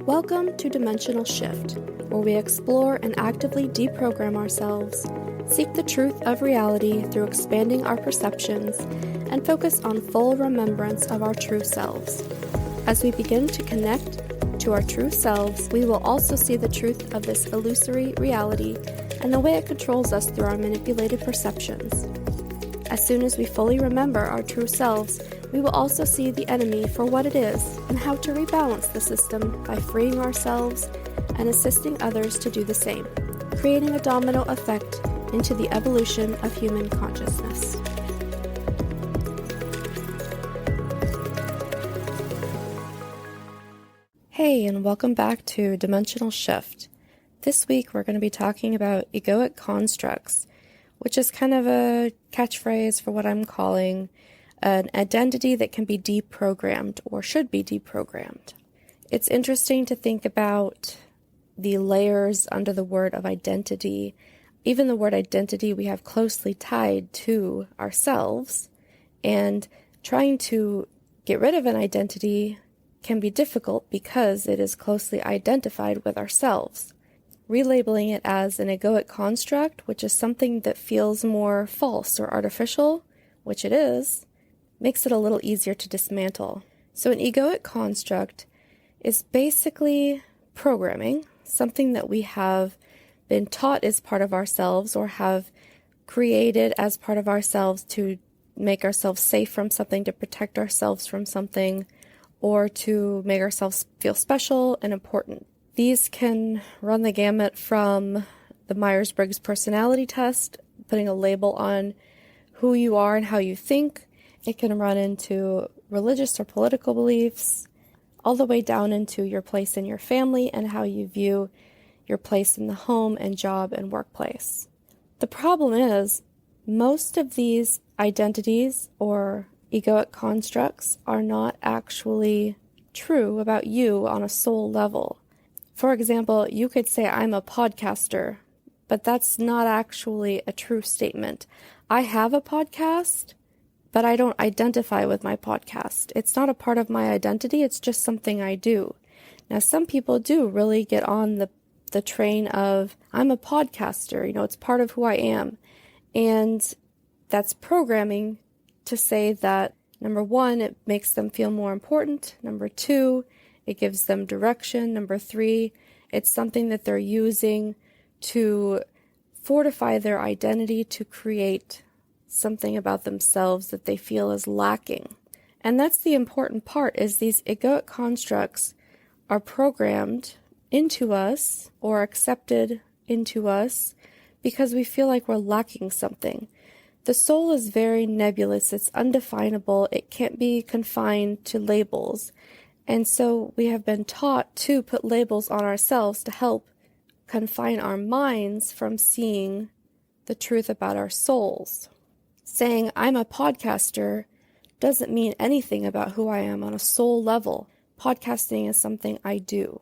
Welcome to Dimensional Shift, where we explore and actively deprogram ourselves, seek the truth of reality through expanding our perceptions, and focus on full remembrance of our true selves. As we begin to connect to our true selves, we will also see the truth of this illusory reality and the way it controls us through our manipulated perceptions. As soon as we fully remember our true selves, we will also see the enemy for what it is and how to rebalance the system by freeing ourselves and assisting others to do the same, creating a domino effect into the evolution of human consciousness. Hey, and welcome back to Dimensional Shift. This week we're going to be talking about egoic constructs, which is kind of a catchphrase for what I'm calling an identity that can be deprogrammed or should be deprogrammed. It's interesting to think about the layers under the word of identity. Even the word identity we have closely tied to ourselves, and trying to get rid of an identity can be difficult because it is closely identified with ourselves. Relabeling it as an egoic construct, which is something that feels more false or artificial, which it is, makes it a little easier to dismantle. So an egoic construct is basically programming, something that we have been taught is part of ourselves or have created as part of ourselves to make ourselves safe from something, to protect ourselves from something, or to make ourselves feel special and important. These can run the gamut from the Myers-Briggs personality test, putting a label on who you are and how you think. It can run into religious or political beliefs, all the way down into your place in your family and how you view your place in the home and job and workplace. The problem is, most of these identities or egoic constructs are not actually true about you on a soul level. For example, you could say, I'm a podcaster, but that's not actually a true statement. I have a podcast, but I don't identify with my podcast. It's not a part of my identity, it's just something I do. Now, some people do really get on the train of, I'm a podcaster, it's part of who I am. And that's programming to say that, number one, it makes them feel more important. Number two, it gives them direction. Number three, it's something that they're using to fortify their identity, to create something about themselves that they feel is lacking. And that's the important part, is these egoic constructs are programmed into us or accepted into us because we feel like we're lacking something. The soul is very nebulous, it's undefinable, it can't be confined to labels. And so we have been taught to put labels on ourselves to help confine our minds from seeing the truth about our souls. Saying I'm a podcaster doesn't mean anything about who I am on a soul level. Podcasting is something I do.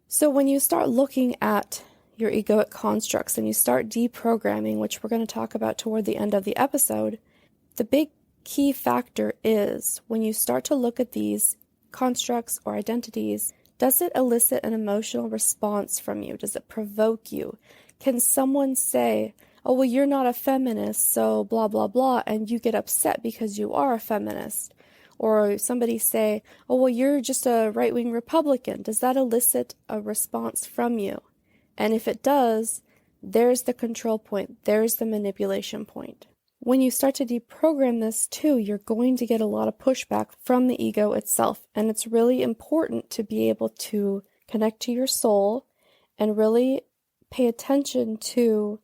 So when you start looking at your egoic constructs and you start deprogramming, which we're going to talk about toward the end of the episode, the big key factor is when you start to look at these constructs or identities, does it elicit an emotional response from you? Does it provoke you? Can someone say, oh, well, you're not a feminist, so blah, blah, blah, and you get upset because you are a feminist? Or somebody say, oh, well, you're just a right-wing Republican. Does that elicit a response from you? And if it does, there's the control point. There's the manipulation point. When you start to deprogram this too, you're going to get a lot of pushback from the ego itself. And it's really important to be able to connect to your soul and really pay attention to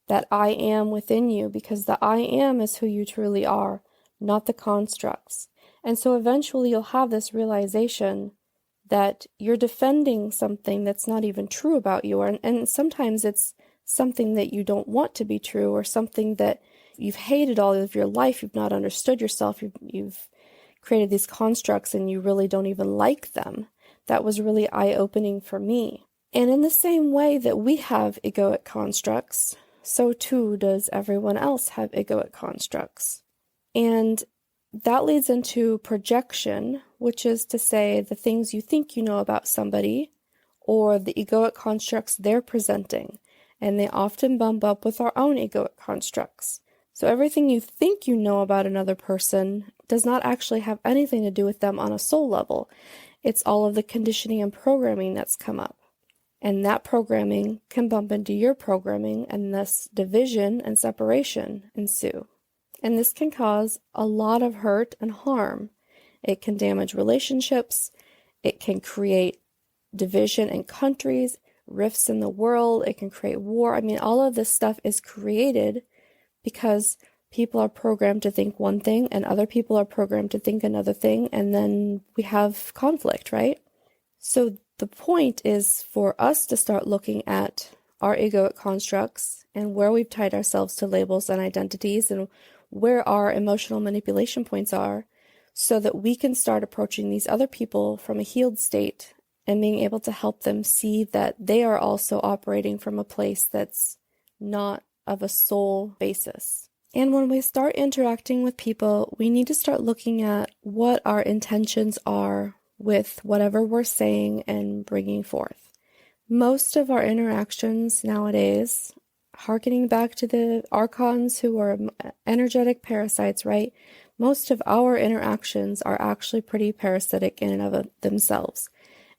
that I am within you, because the I am is who you truly are, not the constructs. And so eventually you'll have this realization that you're defending something that's not even true about you. And sometimes it's something that you don't want to be true, or something that you've hated all of your life. You've not understood yourself. You've created these constructs and you really don't even like them. That was really eye-opening for me. And in the same way that we have egoic constructs, so too does everyone else have egoic constructs. And that leads into projection, which is to say the things you think you know about somebody or the egoic constructs they're presenting, and they often bump up with our own egoic constructs. So everything you think you know about another person does not actually have anything to do with them on a soul level. It's all of the conditioning and programming that's come up. And that programming can bump into your programming, and thus division and separation ensue. And this can cause a lot of hurt and harm. It can damage relationships. It can create division in countries, rifts in the world. It can create war. I mean, all of this stuff is created because people are programmed to think one thing and other people are programmed to think another thing, and then we have conflict, right? So the point is for us to start looking at our egoic constructs and where we've tied ourselves to labels and identities and where our emotional manipulation points are, so that we can start approaching these other people from a healed state and being able to help them see that they are also operating from a place that's not of a soul basis. And when we start interacting with people, we need to start looking at what our intentions are with whatever we're saying and bringing forth. Most of our interactions nowadays, harkening back to the archons who are energetic parasites, right? Most of our interactions are actually pretty parasitic in and of themselves.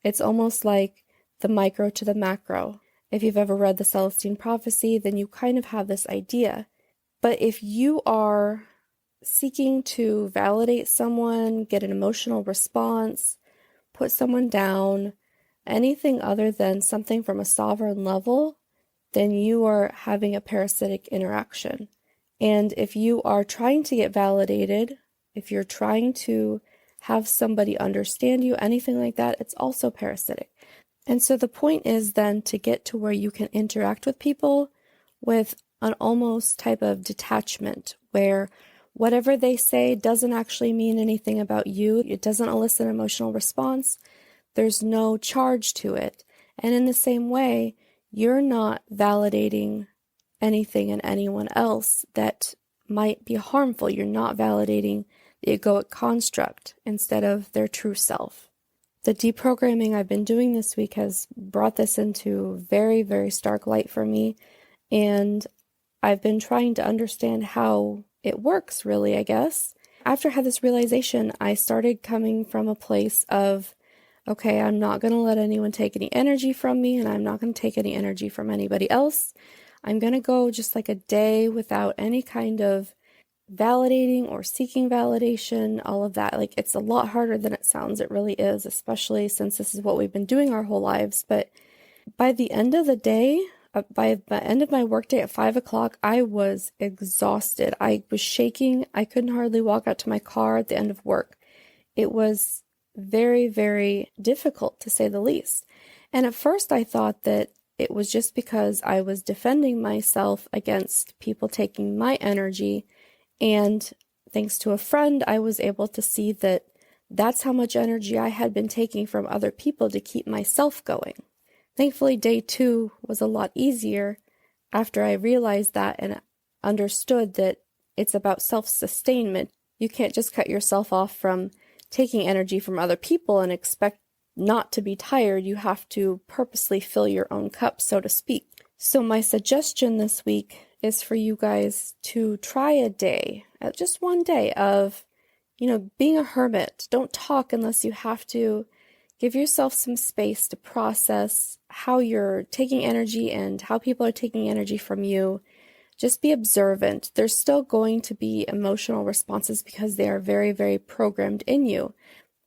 It's almost like the micro to the macro. If you've ever read the Celestine Prophecy, then you kind of have this idea. But if you are seeking to validate someone, get an emotional response, put someone down, anything other than something from a sovereign level, then you are having a parasitic interaction. And if you are trying to get validated, if you're trying to have somebody understand you, anything like that, it's also parasitic. And so the point is then to get to where you can interact with people with an almost type of detachment, where whatever they say doesn't actually mean anything about you. It doesn't elicit an emotional response. There's no charge to it. And in the same way, you're not validating anything in anyone else that might be harmful. You're not validating the egoic construct instead of their true self. The deprogramming I've been doing this week has brought this into very, very stark light for me, and I've been trying to understand how it works, really, I guess. After I had this realization, I started coming from a place of, okay, I'm not going to let anyone take any energy from me, and I'm not going to take any energy from anybody else. I'm going to go just like a day without any kind of validating or seeking validation, all of that. Like, it's a lot harder than it sounds. It really is, especially since this is what we've been doing our whole lives. But by the end of the day, by the end of my workday at 5 o'clock, I was exhausted. I was shaking. I couldn't hardly walk out to my car at the end of work. It was very, very difficult, to say the least. And at first I thought that it was just because I was defending myself against people taking my energy. And thanks to a friend, I was able to see that that's how much energy I had been taking from other people to keep myself going. Thankfully, day 2 was a lot easier after I realized that and understood that it's about self-sustainment. You can't just cut yourself off from taking energy from other people and expect not to be tired. You have to purposely fill your own cup, so to speak. So my suggestion this week is for you guys to try a day, just one day of, being a hermit. Don't talk unless you have to. Give yourself some space to process how you're taking energy and how people are taking energy from you. Just be observant. There's still going to be emotional responses because they are very, very programmed in you.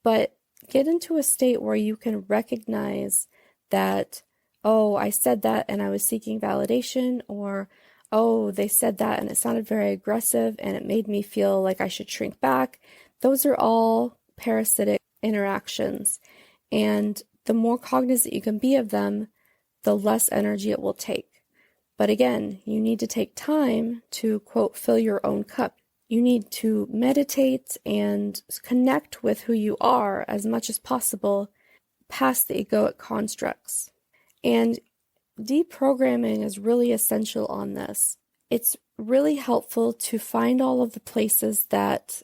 But get into a state where you can recognize that, oh, I said that and I was seeking validation, or, oh, they said that and it sounded very aggressive and it made me feel like I should shrink back. Those are all parasitic interactions. And the more cognizant you can be of them, the less energy it will take. But again, you need to take time to, quote, fill your own cup. You need to meditate and connect with who you are as much as possible past the egoic constructs. And deprogramming is really essential on this. It's really helpful to find all of the places that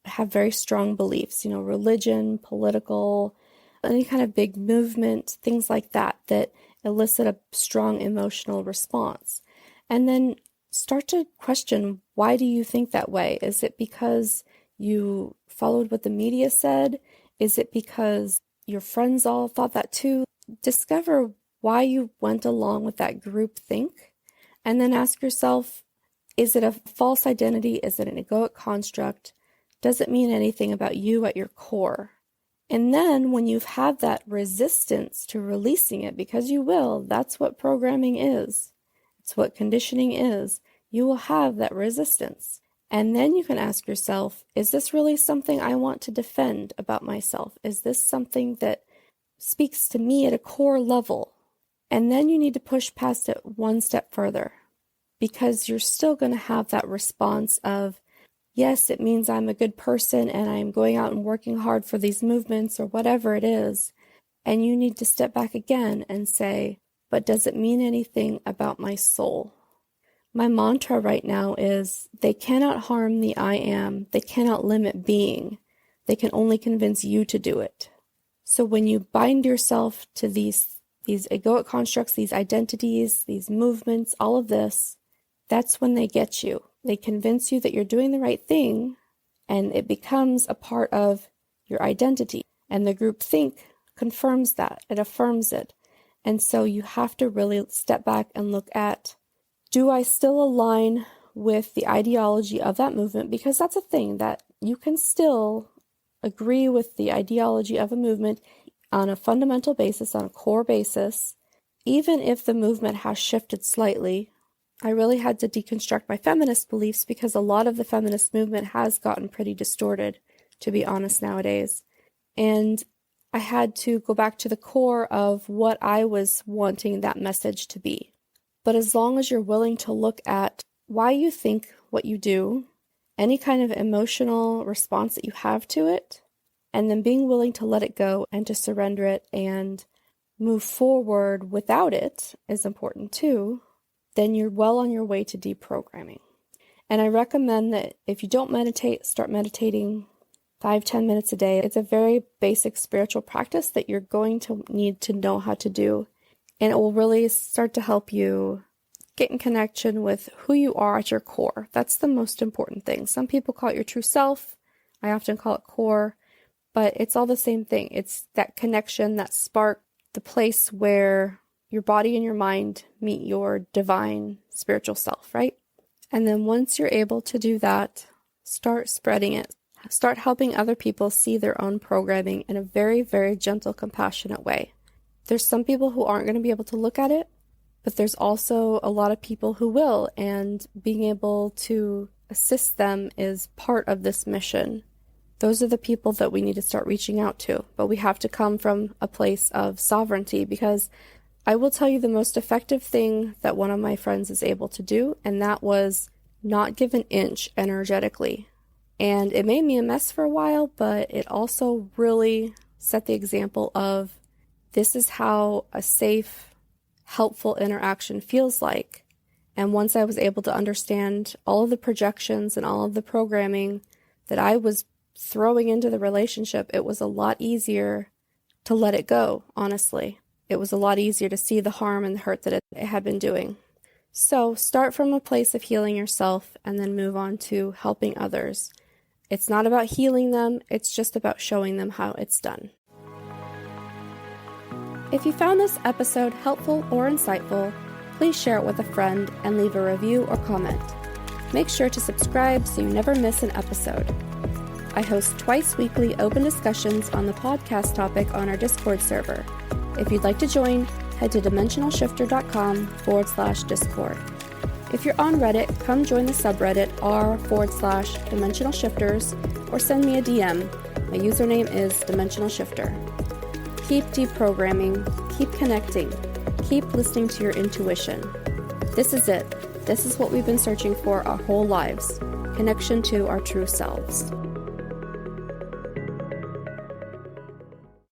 have very strong beliefs, religion, political, any kind of big movement, things like that, that elicit a strong emotional response. And then start to question, why do you think that way? Is it because you followed what the media said? Is it because your friends all thought that too? Discover why you went along with that group think, and then ask yourself, is it a false identity? Is it an egoic construct? Does it mean anything about you at your core? And then when you've had that resistance to releasing it, because you will, that's what programming is. It's what conditioning is. You will have that resistance. And then you can ask yourself, is this really something I want to defend about myself? Is this something that speaks to me at a core level? And then you need to push past it one step further, because you're still going to have that response of, yes, it means I'm a good person and I'm going out and working hard for these movements or whatever it is. And you need to step back again and say, but does it mean anything about my soul? My mantra right now is, they cannot harm the I am. They cannot limit being. They can only convince you to do it. So when you bind yourself to these egoic constructs, these identities, these movements, all of this, that's when they get you. They convince you that you're doing the right thing, and it becomes a part of your identity. And the group think confirms that. It affirms it. And so you have to really step back and look at, do I still align with the ideology of that movement? Because that's a thing, that you can still agree with the ideology of a movement on a fundamental basis, on a core basis, even if the movement has shifted slightly. I really had to deconstruct my feminist beliefs because a lot of the feminist movement has gotten pretty distorted, to be honest, nowadays. And I had to go back to the core of what I was wanting that message to be. But as long as you're willing to look at why you think what you do, any kind of emotional response that you have to it, and then being willing to let it go and to surrender it and move forward without it is important too, then you're well on your way to deprogramming. And I recommend that if you don't meditate, start meditating 5-10 minutes a day. It's a very basic spiritual practice that you're going to need to know how to do. And it will really start to help you get in connection with who you are at your core. That's the most important thing. Some people call it your true self. I often call it core, but it's all the same thing. It's that connection, that spark, the place where your body and your mind meet your divine spiritual self, right? And then once you're able to do that, start spreading it. Start helping other people see their own programming in a very, very gentle, compassionate way. There's some people who aren't going to be able to look at it, but there's also a lot of people who will, and being able to assist them is part of this mission. Those are the people that we need to start reaching out to, but we have to come from a place of sovereignty, because I will tell you the most effective thing that one of my friends is able to do, and that was not give an inch energetically. And it made me a mess for a while, but it also really set the example of, this is how a safe, helpful interaction feels like. And once I was able to understand all of the projections and all of the programming that I was throwing into the relationship, it was a lot easier to let it go, honestly. It was a lot easier to see the harm and the hurt that it had been doing. So start from a place of healing yourself and then move on to helping others. It's not about healing them, it's just about showing them how it's done. If you found this episode helpful or insightful, please share it with a friend and leave a review or comment. Make sure to subscribe so you never miss an episode. I host twice weekly open discussions on the podcast topic on our Discord server. If you'd like to join, head to dimensionalshifter.com/Discord. If you're on Reddit, come join the subreddit r/dimensionalshifters or send me a DM. My username is dimensionalshifter. Keep deprogramming, keep connecting, keep listening to your intuition. This is it. This is what we've been searching for our whole lives. Connection to our true selves.